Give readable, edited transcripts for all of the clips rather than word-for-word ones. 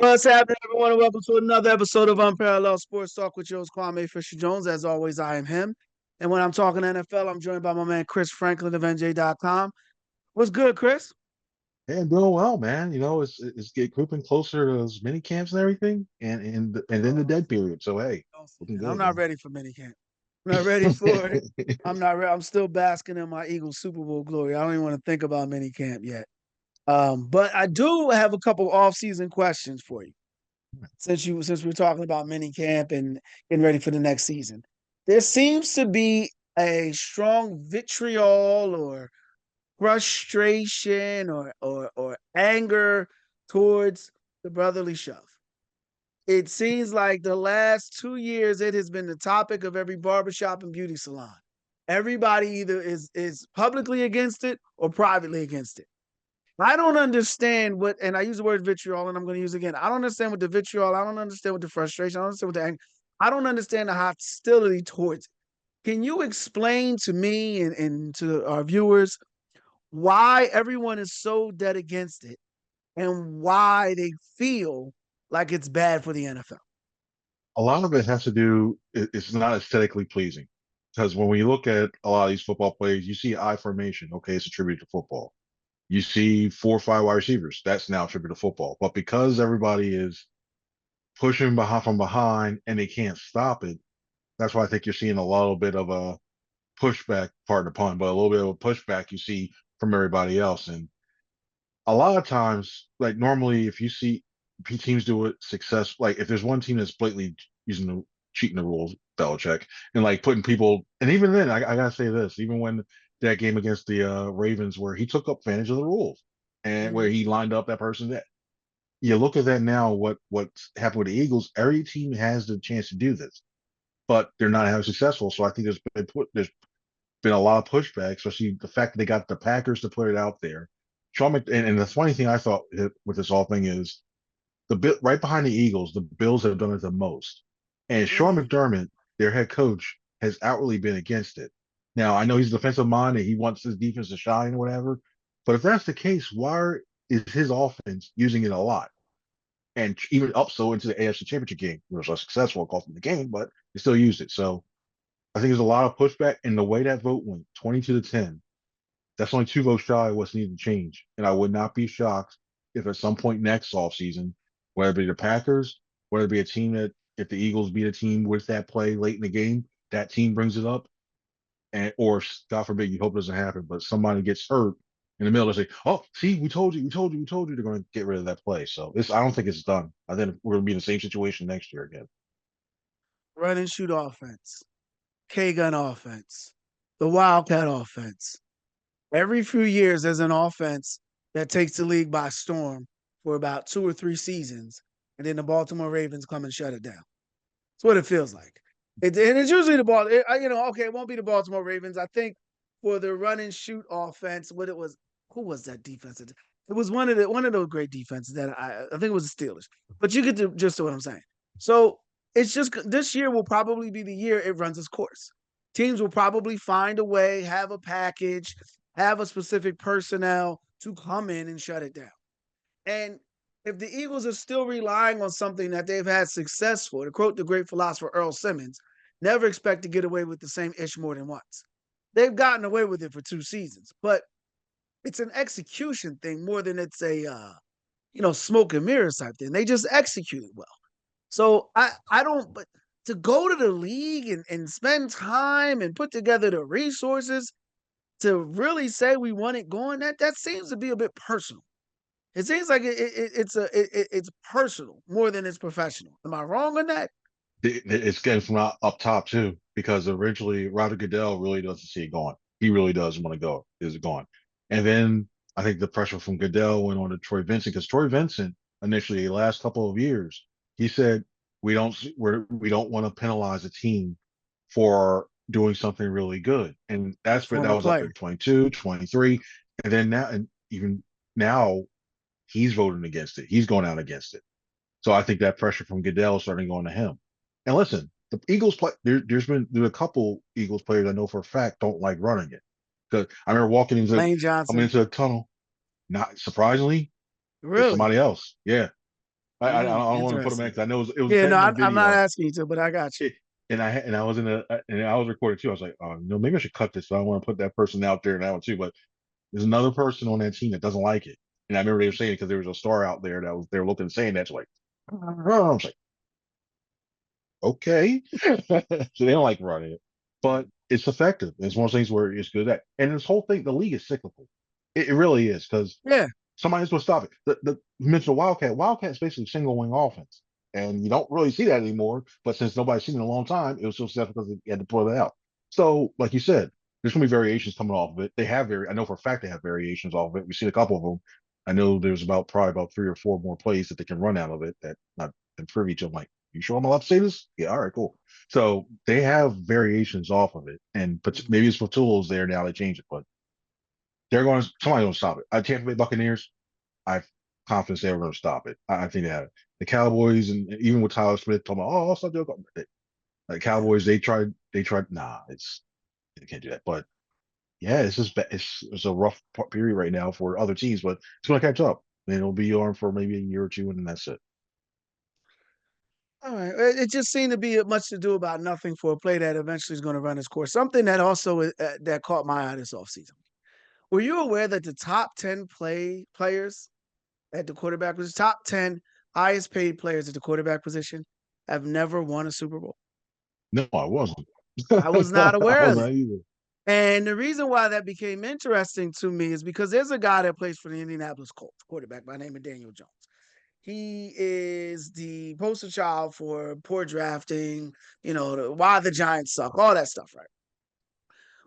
What's happening, everyone, and welcome to another episode of Unparalleled Sports Talk with yours, Kwame Fisher Jones. As always, I am him. And when I'm talking NFL, I'm joined by my man Chris Franklin of NJ.com. What's good, Chris? Hey, I'm doing well, man. It's get creeping closer to those mini camps and everything, and then the Oh, dead period. So hey, don't say looking that. I'm good, not man. ready for minicamp. I'm not ready for it. I'm not ready. I'm still basking in my Eagles Super Bowl glory. I don't even want to think about minicamp yet. But I do have a couple off-season questions for you. Since we're talking about mini camp and getting ready for the next season. There seems to be a strong vitriol or frustration or anger towards the brotherly shove. It seems like the last 2 years it has been the topic of every barbershop and beauty salon. Everybody either is publicly against it or privately against it. I don't understand what, and I use the word vitriol, and I'm going to use it again. I don't understand what the vitriol. I don't understand what the frustration. I don't understand what the anger. I don't understand the hostility towards it. Can you explain to me and to our viewers why everyone is so dead against it and why they feel like it's bad for the NFL? A lot of it has to do. It's not aesthetically pleasing because when we look at a lot of these football plays, you see I formation. Okay, it's attributed to football. You see 4 or 5 wide receivers. That's now attributed to football. But because everybody is pushing behind from behind and they can't stop it, that's why I think you're seeing a little bit of a pushback, pardon the pun, but a little bit of a pushback you see from everybody else. And a lot of times, like normally, if you see teams do it success, like if there's one team that's blatantly using the cheating the rules, Belichick, and like putting people, and even then, I gotta say this, even when that game against the Ravens, where he took up advantage of the rules and where Mm-hmm. he lined up that person, that you look at that now, what's happened with the Eagles, every team has the chance to do this, but they're not having successful. So I think there's been a lot of pushback, especially the fact that they got the Packers to put it out there. And the funny thing I thought with this whole thing is the bit right behind the Eagles, the Bills have done it the most. And Sean Mm-hmm. McDermott, their head coach, has outwardly been against it. Now I know he's a defensive mind and he wants his defense to shine or whatever, but if that's the case, why is his offense using it a lot? And even up so into the AFC Championship game, it was successful, costing the game, but they still used it. So I think there's a lot of pushback, and the way that vote went, 22-10, that's only 2 votes shy of what's needed to change. And I would not be shocked if at some point next offseason, whether it be the Packers, whether it be a team that if the Eagles beat a team with that play late in the game, that team brings it up, and or God forbid, you hope it doesn't happen, but somebody gets hurt in the middle and say, "Oh, see, we told you, we told you, we told you," they're going to get rid of that play. So this, I don't think it's done. I think we're going to be in the same situation next year again. Run and shoot offense, K gun offense, the Wildcat offense. Every few years, there's an offense that takes the league by storm for about 2 or 3 seasons, and then the Baltimore Ravens come and shut it down. That's what it feels like. And it's usually the ball. Okay, it won't be the Baltimore Ravens. I think for the run and shoot offense, what it was, who was that defense? It was one of those great defenses that I think it was the Steelers. But you get the gist of what I'm saying. So it's just this year will probably be the year it runs its course. Teams will probably find a way, have a package, have a specific personnel to come in and shut it down. And if the Eagles are still relying on something that they've had success for, to quote the great philosopher Earl Simmons, never expect to get away with the same ish more than once. They've gotten away with it for 2 seasons, but it's an execution thing more than it's a smoke and mirrors type thing. They just execute it well. So I don't but to go to the league and spend time and put together the resources to really say we want it going, that seems to be a bit personal. It seems like it's personal more than it's professional. Am I wrong on that? It's getting from up top too, because originally Roger Goodell really doesn't see it going. He really does want to go. Is it going? And then I think the pressure from Goodell went on to Troy Vincent because Troy Vincent initially the last couple of years he said we don't want to penalize a team for doing something really good, and that Former was up in player. 22, 23, and then now and even now he's voting against it. He's going out against it. So I think that pressure from Goodell is starting going to him. And listen, the Eagles play. There's a couple Eagles players I know for a fact don't like running it. Because I remember Lane coming Johnson. into a tunnel. Not surprisingly, it's Really? somebody else. Yeah, I don't want to put him in Interesting. because I know it was Yeah, no, sent in the I'm not video. asking you to, but I got you. It, and I was in a and I was recording too. I was like, oh no, maybe I should cut this. So I don't want to put that person out there now too. But there's another person on that team that doesn't like it. And I remember they were saying it because there was a star out there that was they were looking and saying that. So like, I was like, okay. So they don't like running it, but it's effective. It's one of those things where it's good at. And this whole thing, the league is cyclical. It really is because Yeah. somebody's going to stop it. You mentioned Wildcat. Wildcat's basically single wing offense, and you don't really see that anymore. But since nobody's seen it in a long time, it was so successful because they had to pull it out. So, like you said, there's going to be variations coming off of it. They have I know for a fact they have variations off of it. We've seen a couple of them. I know there's probably about 3 or 4 more plays that they can run out of it that not been privy to. I'm like, you sure I'm allowed to say this? Yeah, all right, cool. So they have variations off of it, and but maybe it's for tools there now they change it, but somebody's going to stop it. I Tampa Bay Buccaneers, I've confidence they were going to stop it. I think they have it. The Cowboys, and even with Tyler Smith talking about, oh, I'll stop doing it. Like Cowboys, they tried. Nah, they can't do that. But yeah, it's just it's a rough period right now for other teams, but it's going to catch up. And it'll be on for maybe a year or two, and then that's it. All right. It just seemed to be much to do about nothing for a play that eventually is going to run its course. Something that also that caught my eye this offseason. Were you aware that the top 10 players at the quarterback position, top 10 highest paid players at the quarterback position, have never won a Super Bowl? No, I wasn't. I was not I aware of wasn't that. either. And the reason why that became interesting to me is because there's a guy that plays for the Indianapolis Colts, quarterback by the name of Daniel Jones. He is the poster child for poor drafting, why the Giants suck, all that stuff, right?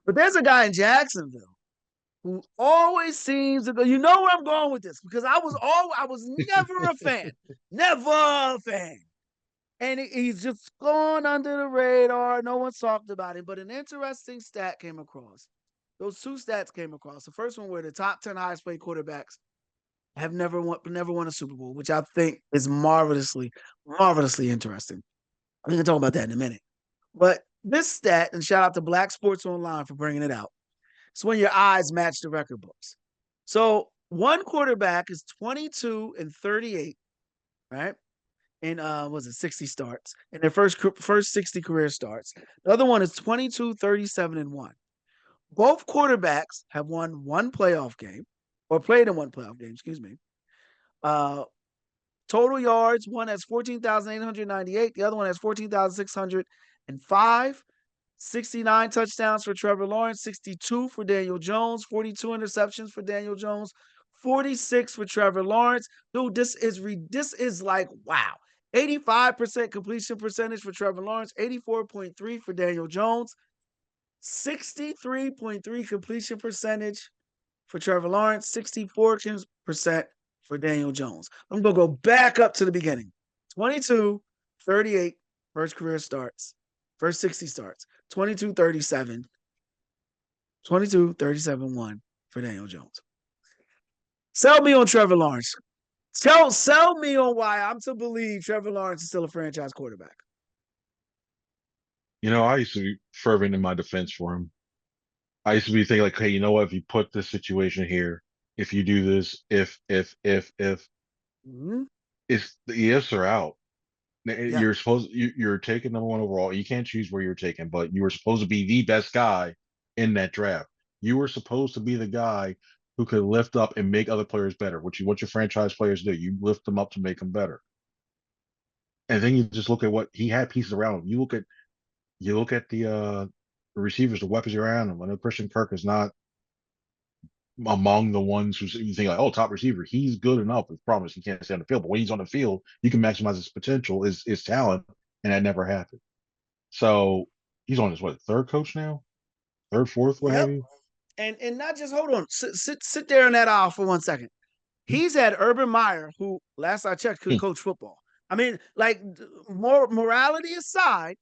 But there's a guy in Jacksonville who always seems to go. You know where I'm going with this because I was never a fan, never a fan, and he's just gone under the radar. No one's talked about him. But an interesting stat came across. Those two stats came across. The first one were the top 10 highest paid quarterbacks have never won a Super Bowl, which I think is marvelously interesting. We can talk about that in a minute. But this stat, and shout out to Black Sports Online for bringing it out. It's when your eyes match the record books. So one quarterback is 22 and 38, right? And was it 60 starts in their first 60 career starts. The other one is 22, 37, and 1. Both quarterbacks have won one playoff game or played in one playoff game, excuse me. Uh, Total yards, one has 14,898. The other one has 14,605. 69 touchdowns for Trevor Lawrence, 62 for Daniel Jones, 42 interceptions for Daniel Jones, 46 for Trevor Lawrence. Dude, this is like wow. 85% completion percentage for Trevor Lawrence, 84.3 for Daniel Jones, 63.3 completion percentage for Trevor Lawrence, 64% for Daniel Jones. I'm going to go back up to the beginning. 22, 38, first career starts, first 60 starts. 22, 37, 22, 37, 1 for Daniel Jones. Sell me on Trevor Lawrence. Sell me on why I'm to believe Trevor Lawrence is still a franchise quarterback. I used to be fervent in my defense for him. I used to be thinking like, hey, you know what? If you put this situation here, if you do this, if Mm-hmm. it's the ifs are out. Yeah. You're taking number one overall. You can't choose where you're taking, but you were supposed to be the best guy in that draft. You were supposed to be the guy who could lift up and make other players better. What your franchise players do, you lift them up to make them better. And then you just look at what he had pieces around him. You look at the receivers, the weapons around him. I know Christian Kirk is not among the ones who you think like, oh, top receiver. He's good enough. The problem is he can't stay on the field. But when he's on the field, you can maximize his potential, his talent, and that never happened. So he's on his third coach now, third, fourth, what have Yep. you. And not just hold on. Sit there in that aisle for 1 second. He's had Urban Meyer, who last I checked could Hmm. coach football. I mean, like more morality aside,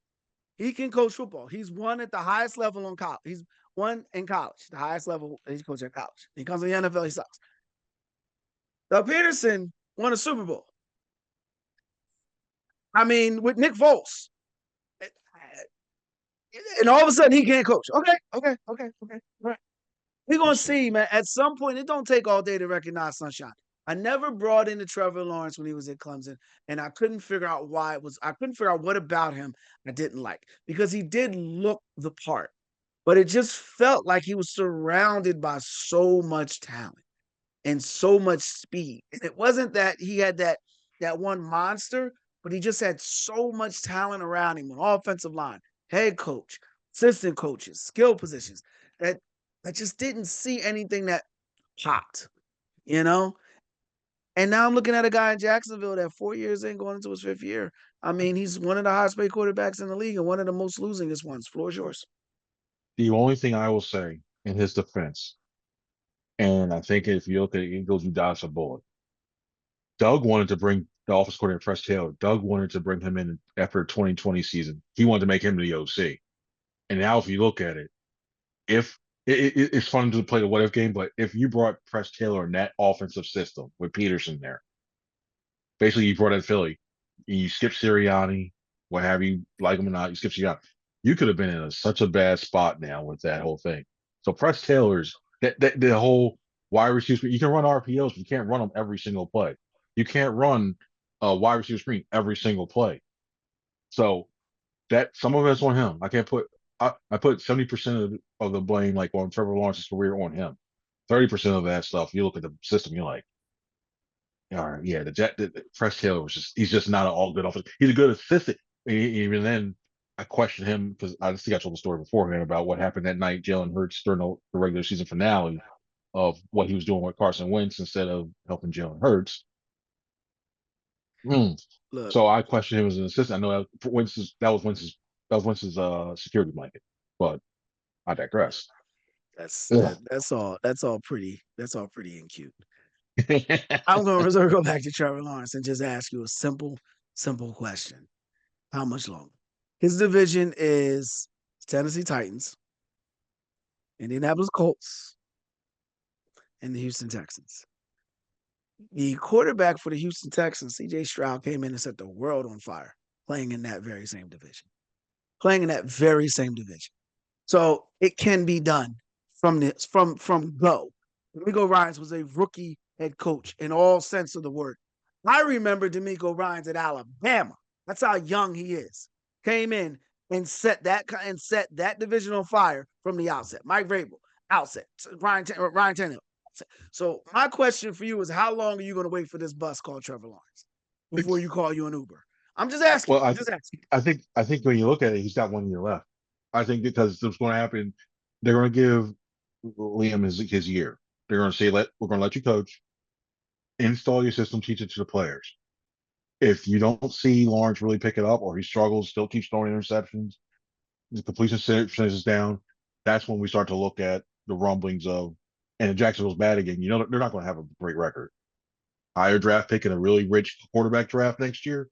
he can coach football. He's won at the highest level on college. He's won in college, the highest level he's coached at college. He comes in the NFL, he sucks. Doug Peterson won a Super Bowl. I mean, with Nick Foles. And all of a sudden he can't coach. Okay. All right. We're We'll gonna see. see, man. At some point, it don't take all day to recognize sunshine. I never brought into Trevor Lawrence when he was at Clemson, and I couldn't figure out why it was. I couldn't figure out what about him I didn't like because he did look the part, but it just felt like he was surrounded by so much talent and so much speed. And it wasn't that he had that one monster, but he just had so much talent around him on offensive line, head coach, assistant coaches, skill positions that I just didn't see anything that popped, you know? And now I'm looking at a guy in Jacksonville that 4 years in, going into his fifth year. I mean, he's one of the highest paid quarterbacks in the league and one of the most losingest ones. Floor is yours. The only thing I will say in his defense, and I think if you look at the Eagles, you dodged a bullet. Doug wanted to bring the offense coordinator, Fresh Taylor. Doug wanted to bring him in after the 2020 season. He wanted to make him the OC. And now, if you look at it, if it's fun to play the what if game, but if you brought Fresh Taylor in that offensive system with Peterson there, basically you brought in Philly, you skip Sirianni, what have you, like him or not, you skip Sirianni. You could have been in such a bad spot now with that whole thing. So Fresh Taylor's that the whole wide receiver, you can run RPOs, but you can't run them every single play. You can't run a wide receiver screen every single play. So that some of it's on him. I can't put I put 70% of the blame like on Trevor Lawrence's career on him. 30% of that stuff, you look at the system, you're like, all right, yeah, the Fresh Taylor was just he's just not an all good offensive. He's a good assistant. Even then, I question him because I think I told the story beforehand about what happened that night. Jalen Hurts during the regular season finale of what he was doing with Carson Wentz instead of helping Jalen Hurts. Mm. Look, So I question him as an assistant. I know that was Wentz's security blanket, but I digress. that's Ugh. that's all pretty and cute. I'm going to go back to Trevor Lawrence and just ask you a simple question. How much longer? His division is Tennessee Titans, Indianapolis Colts, and the Houston Texans. The quarterback for the Houston Texans, CJ Stroud, came in and set the world on fire playing in that very same division. Playing in that very same division. So it can be done from go. D'Amico Ryans was a rookie head coach in all sense of the word. I remember D'Amico Ryans at Alabama. That's how young he is. Came in and set that division on fire from the outset. Mike Vrabel, outset. Ryan Tannehill. Outset. So my question for you is, how long are you going to wait for this bus called Trevor Lawrence before you call you an Uber? I'm just asking. Well, I'm just asking. I think when you look at it, he's got 1 year left. I think because what's going to happen, they're going to give Liam his year. They're going to say, we're going to let you coach, install your system, teach it to the players. If you don't see Lawrence really pick it up or he struggles, still keeps throwing interceptions, the completion percentage is down, that's when we start to look at the rumblings of, and if Jacksonville's bad again, they're not going to have a great record. Higher draft pick in a really rich quarterback draft next year,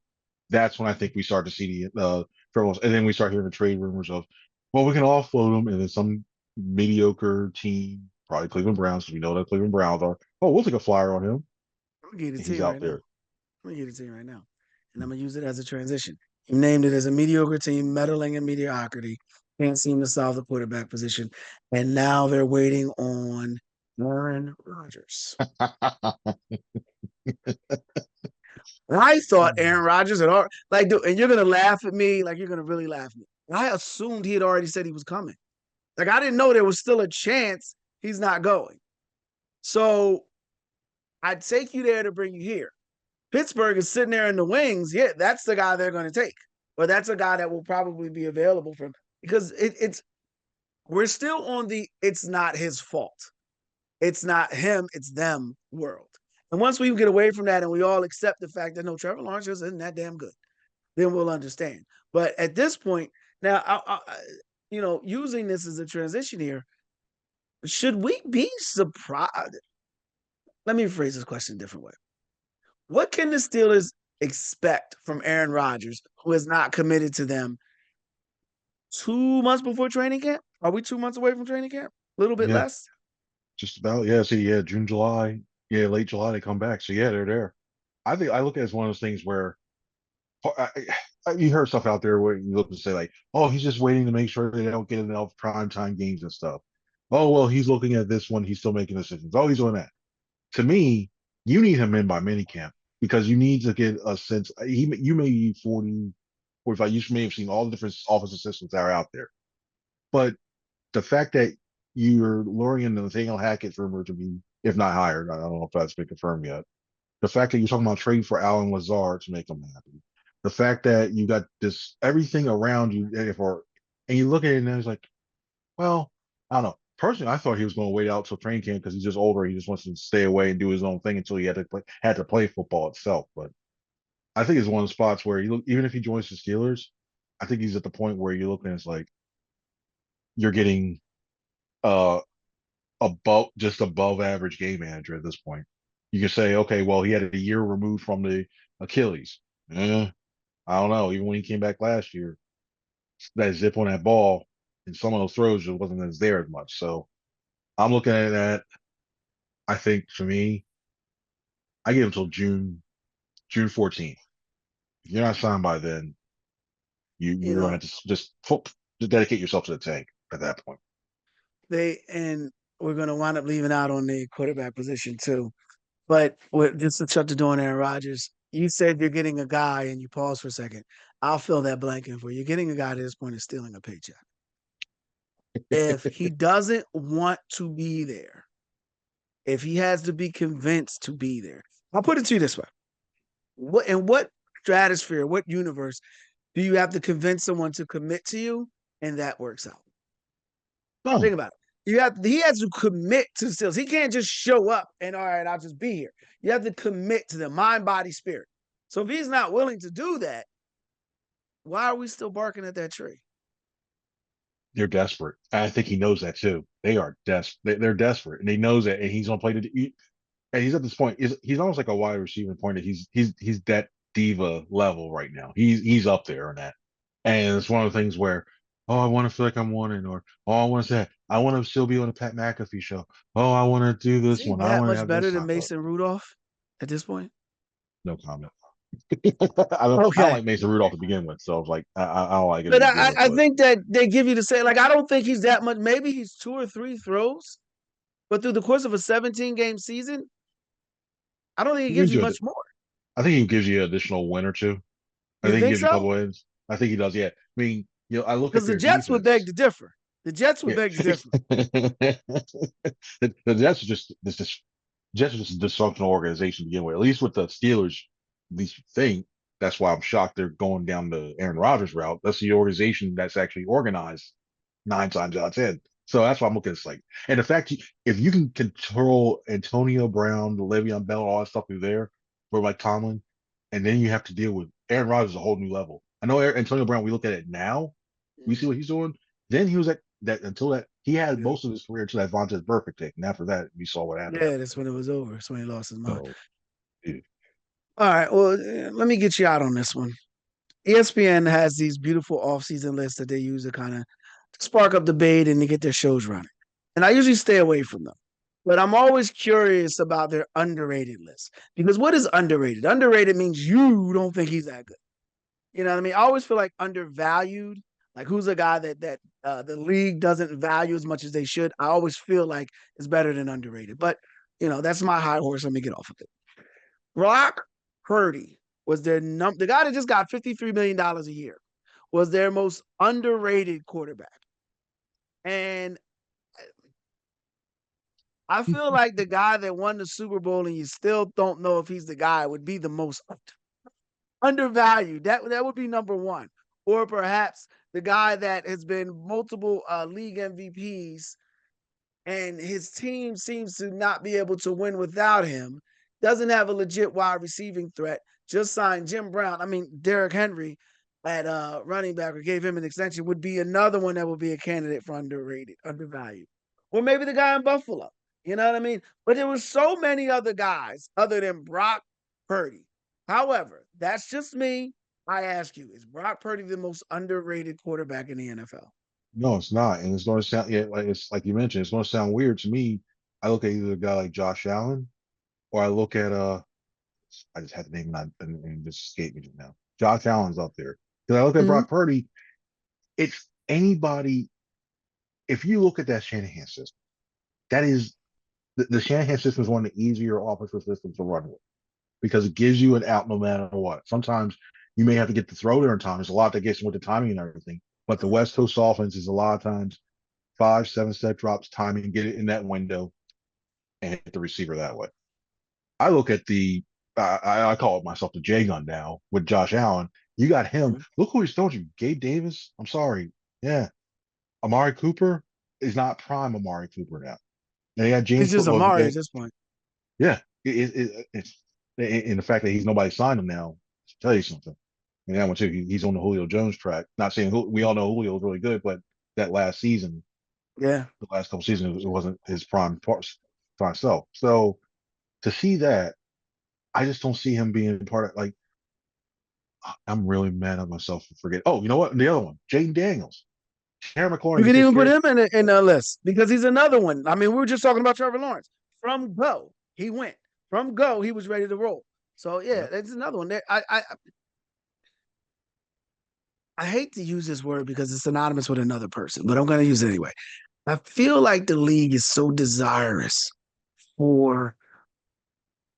that's when I think we start to see the troubles. And then we start hearing the trade rumors of, well, we can offload him, and then some mediocre team, probably Cleveland Browns, because we know that Cleveland Browns are, oh, we'll take a flyer on him. I'm gonna get it And to he's you out right now. there. I'm gonna get it to you right now. And I'm gonna use it as a transition. He named it as a mediocre team, meddling in mediocrity, can't seem to solve the quarterback position. And now they're waiting on Aaron Rodgers. I thought Aaron Rodgers had already, like, dude, and you're gonna laugh at me, like you're gonna really laugh at me. I assumed he had already said he was coming. Like I didn't know there was still a chance he's not going. So I'd take you there to bring you here. Pittsburgh is sitting there in the wings. Yeah, that's the guy they're going to take. Or that's a guy that will probably be available for him because it's we're still on the it's not his fault. It's not him, it's them world. And once we get away from that and we all accept the fact that no, Trevor Lawrence isn't that damn good, then we'll understand. But at this point, now, using this as a transition here, should we be surprised? Let me phrase this question a different way. What can the Steelers expect from Aaron Rodgers, who is not committed to them 2 months before training camp? Are we 2 months away from training camp? A little bit Yeah, less? just about. Yeah, see, yeah, June, July. Yeah, late July, they come back. So, yeah, they're there. I think I look at it as one of those things where you heard stuff out there where you look and say, like, oh, he's just waiting to make sure they don't get enough primetime games and stuff. Oh, well, he's looking at this one. He's still making decisions. Oh, he's doing that. To me, You need him in by minicamp because you need to get a sense. You may be 40, 45. You may have seen all the different offensive systems that are out there, but the fact that you're luring in Nathaniel Hackett's rumor to be, if not hired, I don't know if that's been confirmed yet. The fact that you're talking about trading for Alan Lazard to make him happy. The fact that you got this everything around you, and you look at it and it's like, well, I don't know. Personally, I thought he was going to wait out till training camp because he's just older. He just wants to stay away and do his own thing until he had to play football itself. But I think it's one of the spots where you look, even if he joins the Steelers, I think he's at the point where you're looking at it's like you're getting uh above average game manager at this point. You can say, okay, well, he had a year removed from the Achilles. I don't know. Even when he came back last year, that zip on that ball and some of those throws just wasn't as there as much. So I'm looking at that. I think for me, I give him until June 14th. If you're not signed by then, You you're gonna know, have to just dedicate yourself to the tank at that point. and we're going to wind up leaving out on the quarterback position too. But just to shut the door on Aaron Rodgers, you said you're getting a guy, and you pause for a second. I'll fill that blank in for you. You're getting a guy at this point is stealing a paycheck. If he doesn't want to be there, if he has to be convinced to be there, I'll put it to you this way: what stratosphere, what universe do you have to convince someone to commit to you, and that works out? No, Think about it. He has to commit to the Steelers. He can't just show up and all right, I'll just be here. You have to commit to the mind, body, spirit. So if he's not willing to do that, why are we still barking at that tree? they're desperate. I think he knows that too. They are desperate. They're desperate, and he knows that, and he's gonna play and he's at this point. He's almost like a wide receiver point. That he's that diva level right now. He's up there in that, and it's one of the things where, oh, I want to feel like I'm winning, or oh, I want to say I want to still be on the Pat McAfee show. Oh, I want to do Is this he one. I that want to much have better this than time. But Mason Rudolph at this point? no comment. I don't Okay. like Mason Rudolph to begin with, so it's like I don't like it to But begin with. I But think that they give you the same. Like, I don't think he's that much. Maybe he's two or three throws, but through the course of a 17-game season, I don't think he he gives gives you you. much more. I think he gives you an additional win or two. I You think he think gives you a so? couple wins. I think he does. Yeah. I mean, I look at Because the their Jets would beg defense. to differ. The Jets would Yeah. beg to differ. The Jets are just Jets are just a dysfunctional organization to begin with. At least with the Steelers, at least you think. That's why I'm shocked they're going down the Aaron Rodgers route. That's the organization that's actually organized 9 times out of 10. So that's why I'm looking at this like, and the fact if you can control Antonio Brown, Le'Veon Bell, all that stuff through there, for like Tomlin, and then you have to deal with Aaron Rodgers a whole new level. I know Antonio Brown. We look at it now, we see Mm-hmm. what he's doing. Then he was at that until that he had Yeah. most of his career until that Vontaze Burfict take, and after that, we saw what happened Yeah, after that's that. when it was over. That's when he lost his mind. So, yeah. All right. Well, let me get you out on this one. ESPN has these beautiful off-season lists that they use to kind of spark up debate and to get their shows running. And I usually stay away from them. But I'm always curious about their underrated list because what is underrated? Underrated means you don't think he's that good. You know what I mean? I always feel like undervalued. Like who's a guy that the league doesn't value as much as they should. I always feel like it's better than underrated. But that's my high horse. Let me get off of it. Brock Purdy was the guy that just got $53 million a year was their most underrated quarterback. And I feel like the guy that won the Super Bowl and you still don't know if he's the guy would be the most undervalued. That would be number one. Or perhaps the guy that has been multiple league MVPs and his team seems to not be able to win without him, doesn't have a legit wide receiving threat, just signed Jim Brown. I mean, Derrick Henry at running back or gave him an extension would be another one that would be a candidate for underrated, undervalued. Or maybe the guy in Buffalo. You know what I mean? But there were so many other guys other than Brock Purdy. However, that's just me. I ask you, is Brock Purdy the most underrated quarterback in the NFL? No, it's not, and it's going to sound like it's like you mentioned. It's going to sound weird to me. I look at either a guy like Josh Allen, or I look at I just had the name and just escaped me just now. Josh Allen's up there because I look at Mm-hmm. Brock Purdy. It's anybody. If you look at that Shanahan system, that is the Shanahan system is one of the easier offensive systems to run with because it gives you an out no matter what. Sometimes you may have to get the throw there in time. There's a lot that gets with the timing and everything. But the West Coast offense is a lot of times 5, 7 step drops, timing, get it in that window, and hit the receiver that way. I look at I call it myself the J gun now with Josh Allen. You got him. Mhm. Look who he's throwing you. Gabe Davis. I'm sorry. Yeah. Amari Cooper is not prime Amari Cooper now. And they got He's James just Football. Amari at this point. Yeah. It's in the fact that he's nobody signed him now. To tell you something. And that one too. He's on the Julio Jones track. Not saying we all know Julio was really good, but that last season, Yeah. the last couple seasons, it wasn't his prime self. So to see that, I just don't see him being part of like. I'm really mad at myself for forgetting. Oh, you know what? The other one, Jaden Daniels. Terry You McLaurin, you can say even put scary. him in the list because he's another one. I mean, we were just talking about Trevor Lawrence. From go, he went. From go, he was ready to roll. So yeah, Yep. that's another one. I hate to use this word because it's synonymous with another person, but I'm going to use it anyway. I feel like the league is so desirous for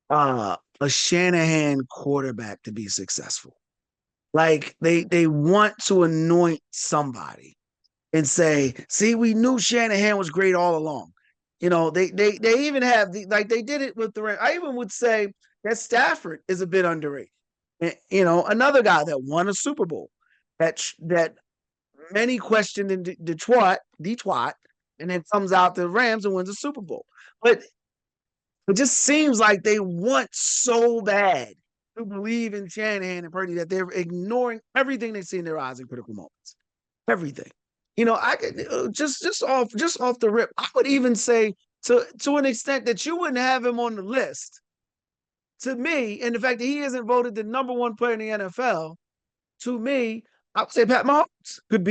a Shanahan quarterback to be successful. Like they want to anoint somebody and say, "See, we knew Shanahan was great all along." You know, they even have like they did it with the Rams. I even would say that Stafford is a bit underrated. You know, another guy that won a Super Bowl that many questioned in Detroit, and then comes out the Rams and wins a Super Bowl. But it just seems like they want so bad to believe in Shanahan and Purdy that they're ignoring everything they see in their eyes in critical moments. Everything. You know, I could just off the rip, I would even say to an extent that you wouldn't have him on the list. To me, and the fact that he isn't voted the number one player in the NFL, to me, I would say Pat Mahomes could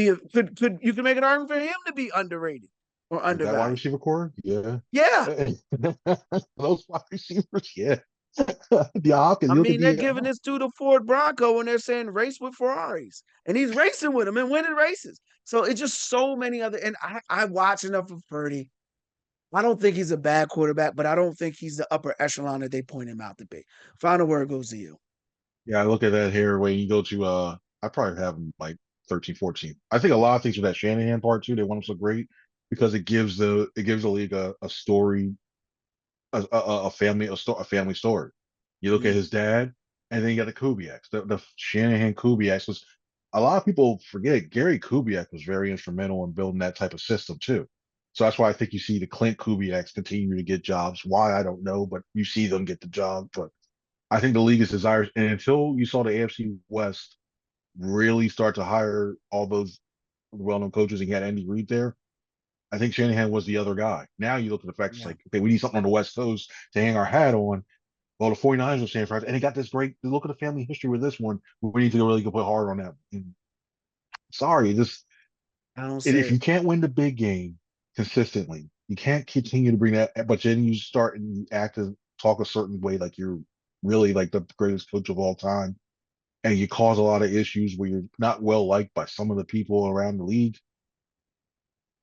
you can make an argument for him to be underrated or With that wide undervalued. receiver core, yeah. Yeah. Those wide receivers, yeah. The Hopkins, I you look at mean, they're the giving this to the Ford Bronco and they're saying race with Ferraris. And he's racing with them and winning races. So it's just so many other. And I watch enough of Purdy. I don't think he's a bad quarterback, but I don't think he's the upper echelon that they point him out to be. Final word goes to you. yeah, I look at that here when you go to I probably have them like 13, 14. I think a lot of things with that Shanahan part too, they want him so great because it gives the league a story, a family story. You look at Mm, his dad, and then you got the Kubiaks. The Shanahan Kubiaks was a lot of people forget Gary Kubiak was very instrumental in building that type of system too. So that's why I think you see the Clint Kubiaks continue to get jobs. Why I don't know, but you see them get the job. But I think the league is desirous, and until you saw the AFC West really start to hire all those well-known coaches, and you had Andy Reid there, I think Shanahan was the other guy. Now you look at the fact it's yeah. like, okay, we need something on the West Coast to hang our hat on. Well, the 49ers are San Francisco, and they got this great look at the family history with this one. We need to really go put hard on that. And sorry, this I don't see if it. you can't win the big game consistently, you can't continue to bring that. But then you start and you act and talk a certain way, like you're really like the greatest coach of all time, and you cause a lot of issues where you're not well liked by some of the people around the league.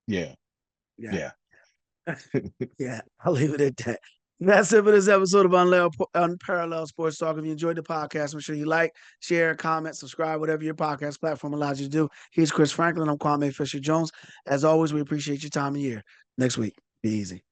Yeah, Yeah. yeah. Yeah. I'll leave it at that. That's it for this episode of Unparalleled Sports Talk. If you enjoyed the podcast, make sure you like, share, comment, subscribe, whatever your podcast platform allows you to do. Here's Chris Franklin. I'm Kwame Fisher Jones. As always, we appreciate your time of year. Next week, be easy.